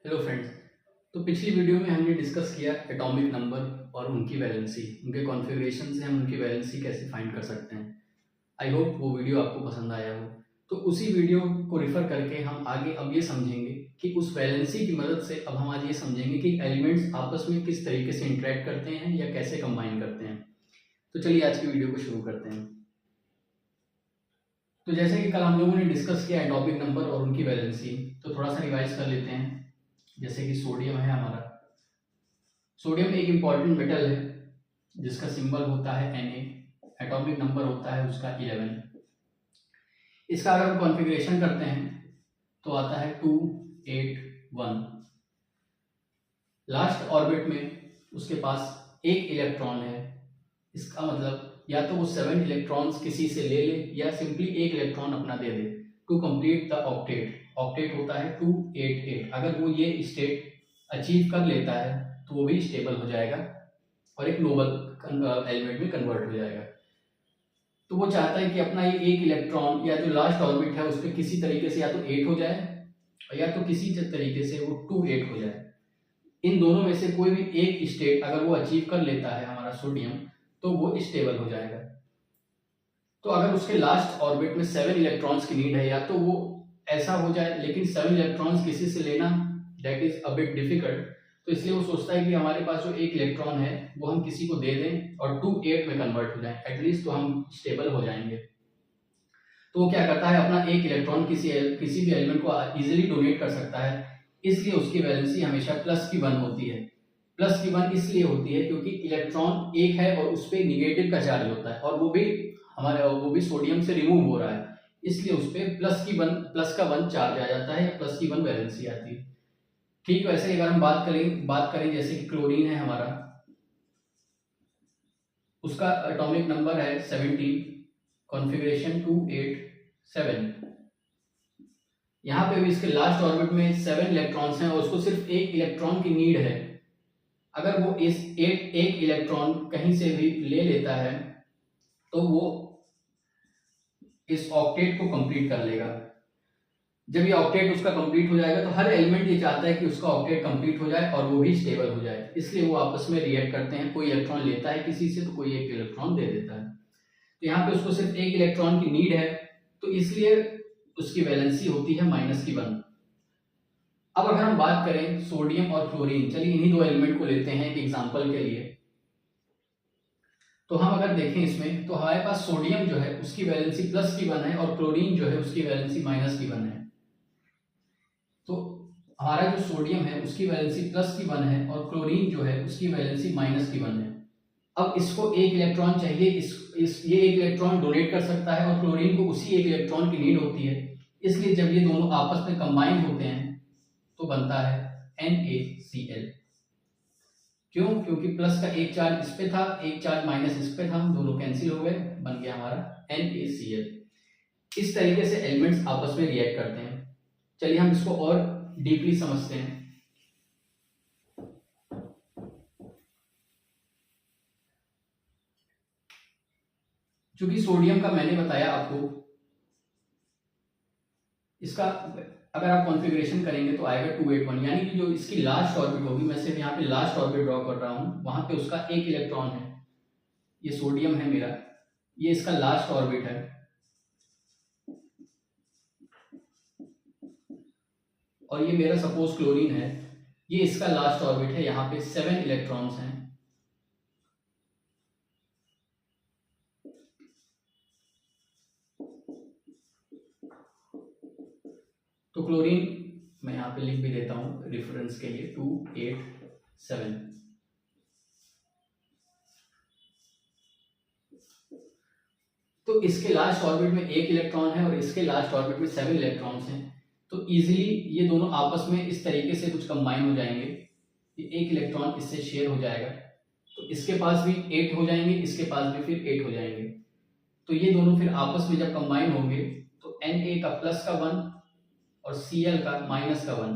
Hello friends. तो पिछली video में हमने डिस्कस किया एटॉमिक नंबर और उनकी वैलेंसी, उनके कॉन्फ़िगरेशन से हम उनकी वैलेंसी कैसे फाइंड कर सकते हैं। आई होप वो वीडियो आपको पसंद आया हो। तो उसी वीडियो को रिफ़र करके हम आगे अब ये समझेंगे कि उस वैलेंसी की मदद से अब हम आज ये समझेंगे कि एलिमेंट्स आपस में किस तरीके से इंटरेक्ट करते हैं या कैसे कंबाइन करते हैं। तो चलिए आज की वीडियो को शुरू करते हैं। तो जैसे कि कल हम लोगों ने डिस्कस किया एटॉमिक नंबर और उनकी वैलेंसी, तो थोड़ा सा रिवाइज कर लेते हैं। जैसे कि सोडियम है हमारा। सोडियम एक इम्पॉर्टेंट मेटल है जिसका सिंबल होता है Na। एटॉमिक नंबर होता है उसका 11। इसका अगर हम कॉन्फ़िगरेशन करते हैं तो आता है 281। लास्ट ऑर्बिट में उसके पास एक इलेक्ट्रॉन है। इसका मतलब या तो वो 7 इलेक्ट्रॉन्स किसी से ले ले या सिंपली एक इलेक्ट्रॉन अपना दे दे to complete the octet. Octet होता है 288। अगर वो ये स्टेट अचीव कर लेता है तो वो भी स्टेबल हो जाएगा और एक नोबल एलिमेंट में कन्वर्ट हो जाएगा। तो वो चाहता है कि अपना ये एक इलेक्ट्रॉन या जो लास्ट ऑर्बिट है उस पर किसी तरीके से या तो 8 हो जाए या तो किसी तरीके से वो 28 हो जाए। इन दोनों में से कोई भी एक स्टेट अगर वो अचीव कर लेता है हमारा सोडियम तो वो स्टेबल हो जाएगा। तो अगर उसके लास्ट ऑर्बिट में 7 इलेक्ट्रॉन्स की नीड है या तो वो ऐसा हो जाए, लेकिन 7 इलेक्ट्रॉन्स किसी से लेना that is a bit difficult. तो इसलिए वो सोचता है कि हमारे पास जो एक इलेक्ट्रॉन है वो हम किसी को दे दें और 28 में कन्वर्ट हो जाए एटलीस्ट, तो हम स्टेबल हो जाएंगे। तो वो क्या करता है, अपना एक इलेक्ट्रॉन किसी भी एलिमेंट को इजीली डोनेट कर सकता है। इसलिए उसकी वैलेंसी हमेशा +1 होती है। +1 इसलिए होती है क्योंकि इलेक्ट्रॉन एक है और उस पर निगेटिव का चार्ज होता है और वो भी सोडियम से रिमूव हो रहा है, इसलिए उस पर +1 चार्ज आ जाता है या +1 वैलेंसी आती है। ठीक वैसे अगर हम बात करें जैसे कि क्लोरीन है हमारा, उसका एटॉमिक नंबर है 17, कॉन्फ़िगरेशन 287। यहाँ पे भी इसके लास्ट ऑर्बिट में 7 इलेक्ट्रॉन्स हैं और उसको सिर्फ एक इलेक्ट्रॉन की नीड है। अगर वो इस एक इलेक्ट्रॉन कहीं से भी ले लेता है तो वो इस ऑक्टेट को कंप्लीट कर लेगा। जब ये ऑक्टेट उसका कंप्लीट हो जाएगा तो हर एलिमेंट ये चाहता है कि उसका ऑक्टेट कंप्लीट हो जाए और वो भी स्टेबल हो जाए, इसलिए वो आपस में रिएक्ट करते हैं। कोई इलेक्ट्रॉन लेता है किसी से तो कोई एक इलेक्ट्रॉन दे देता है। तो यहाँ पे उसको सिर्फ एक इलेक्ट्रॉन की नीड है, तो इसलिए उसकी वैलेंसी होती है -1। अब अगर हम बात करें सोडियम और क्लोरीन, चलिए इन्हीं दो एलिमेंट को लेते हैं एक एग्जांपल के लिए। तो हम अगर देखें इसमें तो हमारे पास सोडियम जो है उसकी वैलेंसी +1 है और क्लोरीन जो है उसकी वैलेंसी -1 है। तो हमारा जो सोडियम है उसकी वैलेंसी +1 है और क्लोरीन जो है उसकी वैलेंसी -1 है। अब इसको एक इलेक्ट्रॉन चाहिए, ये एक इलेक्ट्रॉन डोनेट कर सकता है और क्लोरीन को उसी एक इलेक्ट्रॉन की नीड होती है। इसलिए जब ये दोनों आपस में कंबाइन होते हैं तो बनता है NaCl। क्यों? क्योंकि प्लस का एक चार्ज इस पे था, एक चार्ज माइनस इस पे था, दोनों कैंसिल हो गए, बन गया हमारा NaCl। इस तरीके से एलिमेंट्स आपस में रिएक्ट करते हैं। चलिए हम इसको और डीपली समझते हैं। चूंकि सोडियम का मैंने बताया आपको, इसका अगर आप कॉन्फ़िगरेशन करेंगे तो आएगा 281, यानी कि जो इसकी लास्ट ऑर्बिट होगी, मैं सिर्फ यहाँ पे लास्ट ऑर्बिट ड्रॉ कर रहा हूँ, वहां पे उसका एक इलेक्ट्रॉन है। ये सोडियम है मेरा, ये इसका लास्ट ऑर्बिट है और ये मेरा सपोज क्लोरीन है, ये इसका लास्ट ऑर्बिट है। यहाँ पे 7 इलेक्ट्रॉन्स हैं। तो क्लोरीन मैं यहाँ पे लिख भी देता हूँ रेफरेंस के लिए 287। तो इसके लास्ट ऑर्बिट में एक इलेक्ट्रॉन है और इसके लास्ट ऑर्बिट में 7 इलेक्ट्रॉन्स हैं। तो इजीली ये दोनों आपस में इस तरीके से कुछ कंबाइन हो जाएंगे कि एक इलेक्ट्रॉन इससे शेयर हो जाएगा, तो इसके पास भी 8 हो जाएंगे, इसके पास भी फिर 8 हो जाएंगे। तो ये दोनों फिर आपस में जब कंबाइन होंगे तो Na का +1 और Cl का -1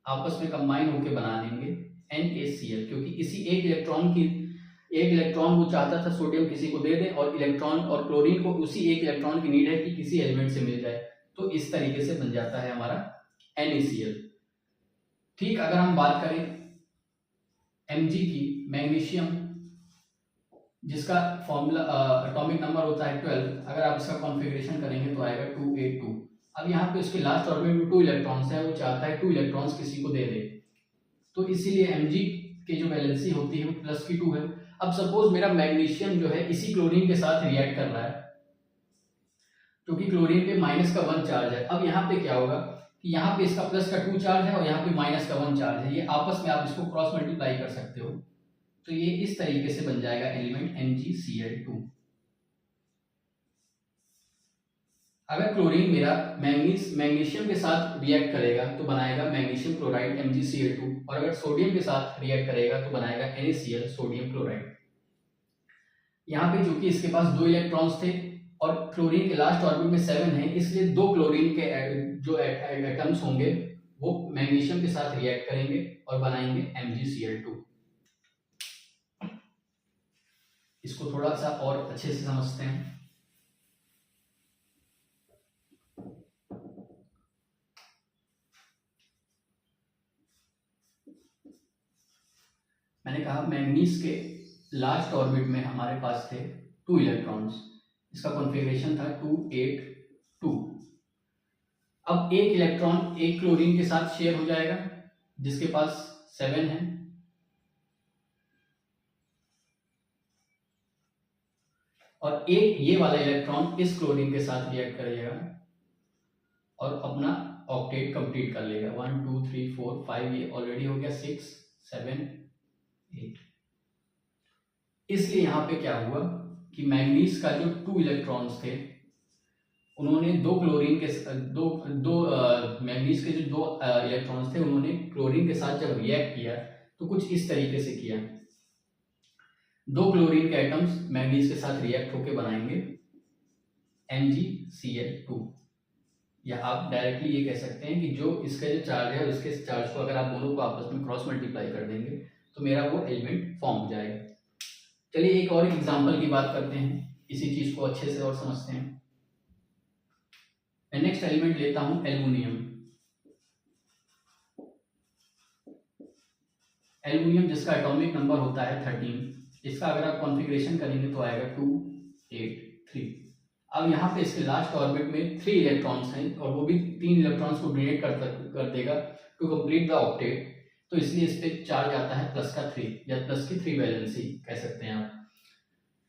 आपस में कंबाइन होकर बना देंगे NaCl, क्योंकि इसी एक इलेक्ट्रॉन वो चाहता था सोडियम किसी को दे दे और इलेक्ट्रॉन और क्लोरीन को उसी एक इलेक्ट्रॉन की नीड है कि किसी एलिमेंट से मिल जाए। तो इस तरीके से बन जाता है हमारा NaCl। ठीक अगर हम बात करें Mg की, मैग्नीशियम जिसका फॉर्मूला एटॉमिक नंबर होता है 12, अगर आप इसका कॉन्फ़िगरेशन करेंगे तो आएगा 282। अब यहाँ पे उसके लास्ट ऑर्बिट में 2 इलेक्ट्रॉन्स है, वो चाहता है 2 इलेक्ट्रॉन्स किसी को दे दे, तो इसीलिए Mg की जो वैलेंसी होती है वो प्लस की 2 है। अब सपोज मेरा मैग्नीशियम जो है इसी क्लोरीन के साथ रिएक्ट कर रहा है, क्योंकि क्लोरीन पे माइनस का 1 चार्ज है। अब यहाँ पे क्या होगा कि यहाँ पे इसका प्लस का 2 चार्ज है और यहाँ पे माइनस का 1 चार्ज है, ये आपस में आप इसको क्रॉस मल्टीप्लाई कर सकते हो, तो ये इस तरीके से बन जाएगा एलिमेंट MgCl2। अगर क्लोरीन मेरा मैग्नीशियम के साथ रिएक्ट करेगा तो बनाएगा मैग्नीशियम क्लोराइड MgCl2, और अगर सोडियम के साथ रिएक्ट करेगा तो बनाएगा NaCl सोडियम क्लोराइड। यहाँ पे चूंकि इसके पास 2 इलेक्ट्रॉन्स थे और क्लोरीन के लास्ट ऑर्बिट में 7 है, इसलिए 2 क्लोरीन के जो एटम्स होंगे वो मैग्नीशियम के साथ रिएक्ट करेंगे और बनाएंगे MgCl2। इसको थोड़ा सा और अच्छे से समझते हैं। मैंने कहा मैग्नीज के लास्ट ऑर्बिट में हमारे पास थे 2 इलेक्ट्रॉन्स, इसका कॉन्फ़िगरेशन था 282। अब एक इलेक्ट्रॉन एक क्लोरीन के साथ शेयर हो जाएगा जिसके पास 7 है, और एक ये वाला इलेक्ट्रॉन इस क्लोरीन के साथ रिएक्ट करेगा और अपना ऑक्टेट कंप्लीट कर लेगा। 1 2 3 4 5, ये ऑलरेडी हो गया 6 7 8। इसलिए यहाँ पे क्या हुआ कि मैग्नीज का जो 2 इलेक्ट्रॉन्स थे उन्होंने दो क्लोरीन के मैग्नीज के जो 2 इलेक्ट्रॉन्स थे उन्होंने क्लोरीन के साथ जब रिएक्ट किया तो कुछ इस तरीके से किया। 2 क्लोरीन के एटम्स मैग्नीज के साथ रिएक्ट होकर बनाएंगे MgCl2, या आप डायरेक्टली ये कह सकते हैं कि जो इसका जो चार्ज है उसके चार्ज को अगर आप दोनों को आपस में क्रॉस मल्टीप्लाई कर देंगे तो मेरा वो एलिमेंट फॉर्म हो जाएगा। चलिए एक और एग्जांपल की बात करते हैं, इसी चीज को अच्छे से और समझते हैं। मैं नेक्स्ट एलिमेंट लेता हूं एल्युमिनियम। एल्युमिनियम जिसका एटॉमिक नंबर होता है 13, इसका अगर आप कॉन्फ़िगरेशन करेंगे तो आएगा 283। अब यहाँ पे इसके लास्ट ऑर्बिट में 3 इलेक्ट्रॉन्स हैं और वो भी 3 इलेक्ट्रॉन्स को डोनेट कर देगा टू कंप्लीट द ऑक्टेट, तो इसलिए इस पे चार्ज आता है प्लस का 3 या प्लस की 3 वैलेंसी कह सकते हैं आप।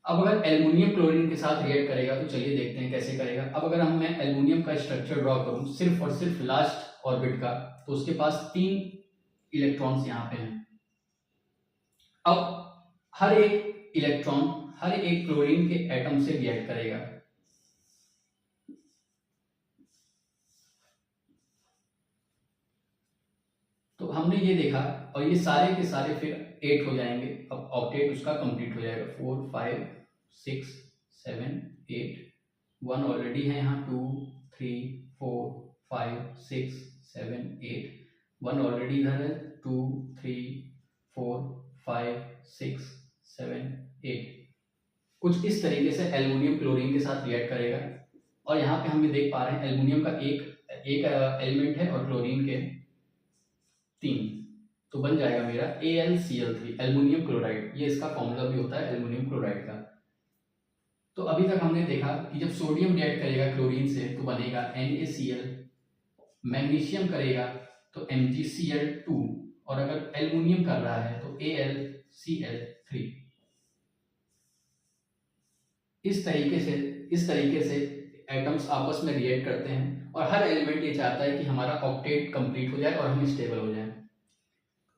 अब अगर एल्युमिनियम क्लोरीन के साथ रिएक्ट करेगा तो चलिए देखते हैं कैसे करेगा। अब अगर मैं एल्युमिनियम का स्ट्रक्चर ड्रॉ करूं सिर्फ और सिर्फ लास्ट ऑर्बिट का, तो उसके पास 3 इलेक्ट्रॉन्स यहाँ पे हैं। अब हर एक इलेक्ट्रॉन हर एक क्लोरीन के एटम से रिएक्ट करेगा। तो हमने ये देखा और ये सारे के सारे फिर 8 हो जाएंगे। अब ऑक्टेट उसका कंप्लीट हो जाएगा। 4 5 6 7 8, 1 ऑलरेडी है यहाँ, 2 3 4 5 6 7 8, 1 ऑलरेडी इधर है, 2 3 4 5 6 7 8। कुछ इस तरीके से एल्युमिनियम क्लोरीन के साथ रिएक्ट करेगा। और यहाँ पे हम ये देख पा रहे हैं एल्युमिनियम का एक एलिमेंट है और क्लोरीन के 3, तो बन जाएगा मेरा AlCl3 एल्युमिनियम क्लोराइड। ये इसका फॉर्मूला भी होता है एल्युमिनियम क्लोराइड का। तो अभी तक हमने देखा कि जब सोडियम रिएक्ट करेगा क्लोरीन से तो बनेगा NaCl, मैग्नीशियम करेगा तो MgCl2, और अगर एल्युमिनियम कर रहा है तो AlCl3। इस तरीके से एटम्स आपस में रिएक्ट करते हैं और हर एलिमेंट ये चाहता है कि हमारा ऑक्टेट कंप्लीट हो जाए और हम स्टेबल हो जाएं।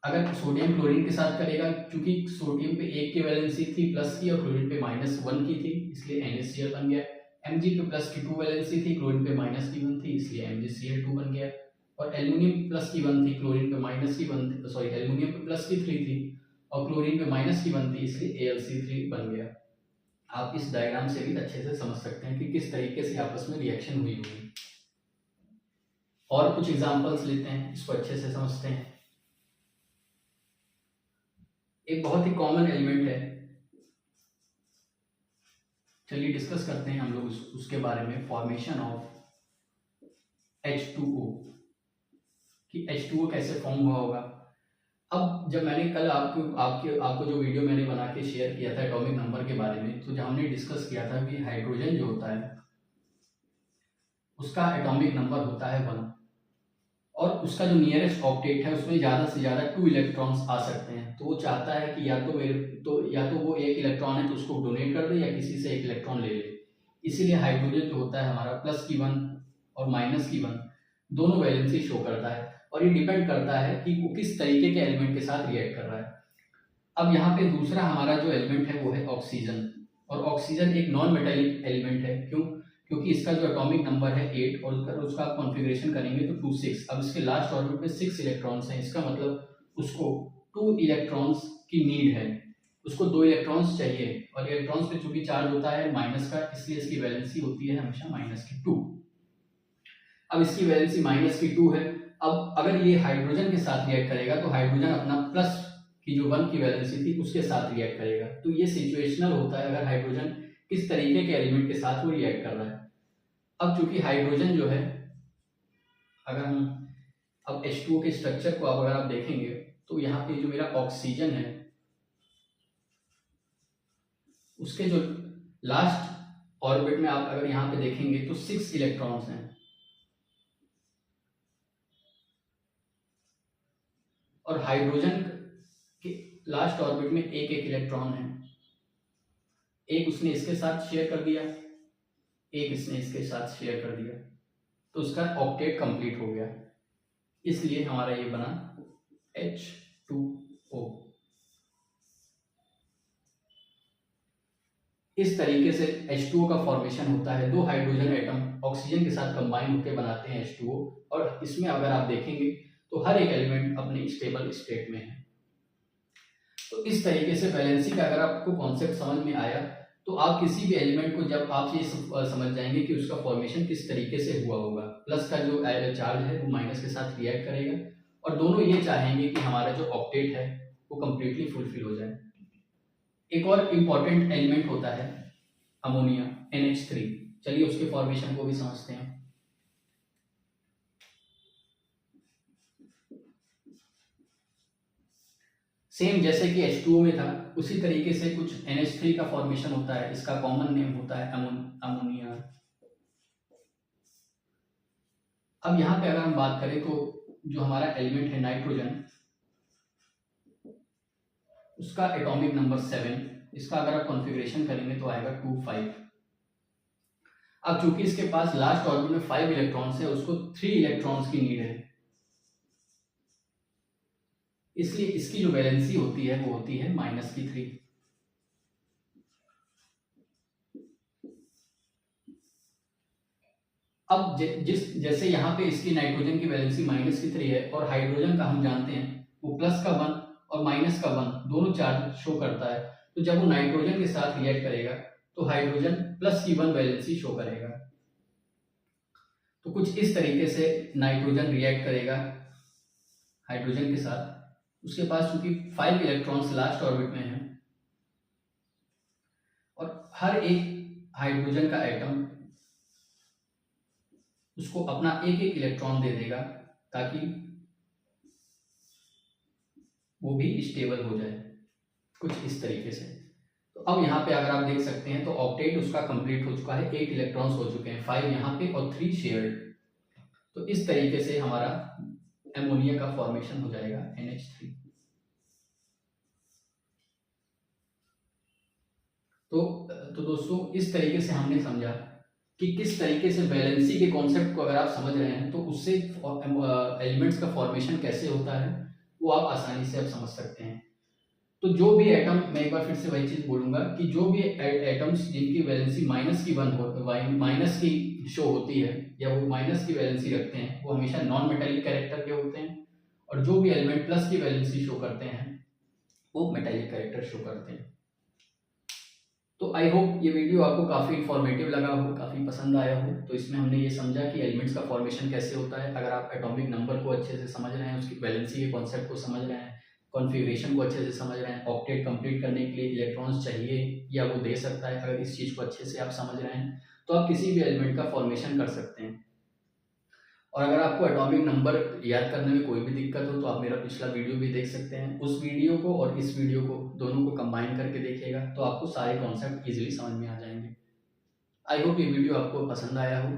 अगर सोडियम क्लोरीन के साथ करेगा, क्योंकि सोडियम पे 1 की वैलेंसी थी प्लस की और क्लोरीन पे -1 की थी, इसलिए NaCl बन गया। Mg पे प्लस की 2 वैलेंसी थी, क्लोरीन पे माइनस की 1 थी, इसलिए MgCl2 बन गया। और एल्युमिनियम प्लस की 1 थी, क्लोरीन पे माइनस की 1 थी, सॉरी एल्युमिनियम पे प्लस की 3 थी और क्लोरीन पे माइनस की 1 थी, इसलिए AlC3 बन गया। आप इस डायग्राम से भी अच्छे से समझ सकते हैं कि किस तरीके से आपस में रिएक्शन हुई होगी। और कुछ एग्जांपल्स लेते हैं, इसको अच्छे से समझते हैं। एक बहुत ही कॉमन एलिमेंट है, चलिए डिस्कस करते हैं हम लोग उसके बारे में। फॉर्मेशन ऑफ H2O कि H2O कैसे फॉर्म हुआ होगा। अब जब मैंने कल आपको जो वीडियो मैंने बना के शेयर किया था एटॉमिक नंबर के बारे में, तो जब हमने डिस्कस किया था कि हाइड्रोजन जो होता है उसका एटॉमिक नंबर होता है 1, और उसका जो नियरेस्ट ऑक्टेट है उसमें ज़्यादा से ज़्यादा 2 इलेक्ट्रॉन्स आ सकते हैं। तो वो चाहता है कि या तो वो एक इलेक्ट्रॉन है तो उसको डोनेट कर दे या किसी से एक इलेक्ट्रॉन ले ले। इसीलिए हाइड्रोजन जो होता है हमारा प्लस की 1 और माइनस की 1 दोनों वैलेंसी शो करता है, और ये डिपेंड करता है कि वो किस तरीके के एलिमेंट के साथ रिएक्ट कर रहा है। अब यहाँ पे दूसरा हमारा जो एलिमेंट है वो है ऑक्सीजन, और ऑक्सीजन एक नॉन मेटेलिक एलिमेंट है। क्यों? क्योंकि इसका जो एटॉमिक नंबर है 8 और उसका आप कॉन्फ़िगरेशन करेंगे तो 2 6। अब इसके लास्ट ऑर्बिट में 6 इलेक्ट्रॉन्स हैं, इसका मतलब उसको 2 इलेक्ट्रॉन्स की नीड है, उसको 2 इलेक्ट्रॉन्स चाहिए, और इलेक्ट्रॉन्स पे चूंकि चार्ज होता है माइनस का, इसलिए इसकी वैलेंसी होती है हमेशा -2। अब इसकी वैलेंसी -2 है। अब अगर ये हाइड्रोजन के साथ रिएक्ट करेगा तो हाइड्रोजन अपना प्लस की जो 1 की वैलेंसी थी उसके साथ रिएक्ट करेगा। तो ये सिचुएशनल होता है, अगर हाइड्रोजन किस तरीके के एलिमेंट के साथ वो रिएक्ट कर रहा है। अब चूंकि हाइड्रोजन जो है, अगर हम अब H2O के स्ट्रक्चर को अगर आप देखेंगे तो यहाँ पे जो मेरा ऑक्सीजन है उसके जो लास्ट ऑर्बिट में आप अगर यहाँ पे देखेंगे तो 6 इलेक्ट्रॉन्स हैं, और हाइड्रोजन के लास्ट ऑर्बिट में एक इलेक्ट्रॉन है। एक उसने इसके साथ शेयर कर दिया, एक इसने इसके साथ शेयर कर दिया, तो उसका ऑक्टेट कंप्लीट हो गया। इसलिए हमारा ये बना H2O। इस तरीके से H2O का फॉर्मेशन होता है। 2 हाइड्रोजन एटम ऑक्सीजन के साथ कंबाइन होकर बनाते हैं H2O, और इसमें अगर आप देखेंगे तो हर एक एलिमेंट अपने स्टेबल स्टेट में है। तो इस तरीके से वैलेंसी का अगर आपको कॉन्सेप्ट समझ में आया तो आप किसी भी एलिमेंट को जब आप ये समझ जाएंगे कि उसका फॉर्मेशन किस तरीके से हुआ होगा। प्लस का जो चार्ज है वो माइनस के साथ रिएक्ट करेगा, और दोनों ये चाहेंगे कि हमारा जो ऑक्टेट है वो कंप्लीटली फुलफिल हो जाए। एक और इम्पॉर्टेंट एलिमेंट होता है अमोनिया, NH3। चलिए उसके फॉर्मेशन को भी समझते हैं। सेम जैसे कि H2O में था उसी तरीके से कुछ NH3 का फॉर्मेशन होता है। इसका कॉमन नेम होता है अमोनिया। अब यहाँ पे अगर हम बात करें तो जो हमारा एलिमेंट है नाइट्रोजन, उसका एटॉमिक नंबर 7, इसका अगर आप कॉन्फ़िगरेशन करेंगे तो आएगा 2 5। अब चूंकि इसके पास लास्ट ऑर्बिट में 5 इलेक्ट्रॉन्स है, उसको 3 इलेक्ट्रॉन्स की नीड है, इसलिए इसकी जो वैलेंसी होती है वो होती है -3। अब जैसे यहाँ पे इसकी नाइट्रोजन की वैलेंसी -3 है, और हाइड्रोजन का हम जानते हैं वो प्लस का 1 और माइनस का 1 दोनों चार्ज शो करता है। तो जब वो नाइट्रोजन के साथ रिएक्ट करेगा तो हाइड्रोजन प्लस की 1 वैलेंसी शो करेगा। तो कुछ इस तरीके से नाइट्रोजन रिएक्ट करेगा हाइड्रोजन के साथ। उसके पास चूंकि 5 इलेक्ट्रॉन्स लास्ट ऑर्बिट में है, और हर एक हाइड्रोजन का एटम उसको अपना एक इलेक्ट्रॉन दे देगा ताकि वो भी स्टेबल हो जाए, कुछ इस तरीके से। तो अब यहाँ पे अगर आप देख सकते हैं तो ऑक्टेट उसका कंप्लीट हो चुका है, 8 इलेक्ट्रॉन्स हो चुके हैं, 5 यहाँ पे और 3 शेयर्ड। तो इस तरीके से हमारा एमोनिया का फॉर्मेशन हो जाएगा NH3। तो दोस्तों इस तरीके से हमने समझा कि किस तरीके से वैलेंसी के कॉन्सेप्ट को अगर आप समझ रहे हैं तो उससे एलिमेंट्स का फॉर्मेशन कैसे होता है वो आप आसानी से अब समझ सकते हैं। तो जो भी एटम, मैं एक बार फिर से वही चीज बोलूंगा कि जो भी एटम्स जिनकी वैलेंसी माइनस की शो होती है या वो माइनस की वैलेंसी रखते हैं वो हमेशा नॉन मेटेलिक कैरेक्टर के होते हैं, और जो भी एलिमेंट प्लस की वैलेंसी शो करते हैं वो मेटेलिक कैरेक्टर शो करते हैं। तो आई होप ये वीडियो आपको काफ़ी इन्फॉर्मेटिव लगा हो, काफ़ी पसंद आया हो। तो इसमें हमने ये समझा कि एलिमेंट्स का फॉर्मेशन कैसे होता है। अगर आप एटॉमिक नंबर को अच्छे से समझ रहे हैं, उसकी वैलेंसी के कॉन्सेप्ट को समझ रहे हैं, कॉन्फ़िगरेशन को अच्छे से समझ रहे हैं, ऑक्टेट कंप्लीट करने के लिए इलेक्ट्रॉन्स चाहिए या वो दे सकता है, अगर इस चीज़ को अच्छे से आप समझ रहे हैं तो आप किसी भी एलिमेंट का फॉर्मेशन कर सकते हैं। और अगर आपको एटॉमिक नंबर याद करने में कोई भी दिक्कत हो तो आप मेरा पिछला वीडियो भी देख सकते हैं। उस वीडियो को और इस वीडियो को दोनों को कंबाइन करके देखिएगा तो आपको सारे कॉन्सेप्ट इजीली समझ में आ जाएंगे। आई होप ये वीडियो आपको पसंद आया हो,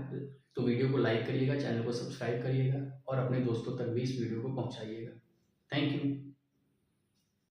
तो वीडियो को लाइक करिएगा, चैनल को सब्सक्राइब करिएगा और अपने दोस्तों तक भी इस वीडियो को पहुंचाइएगा। Thank you.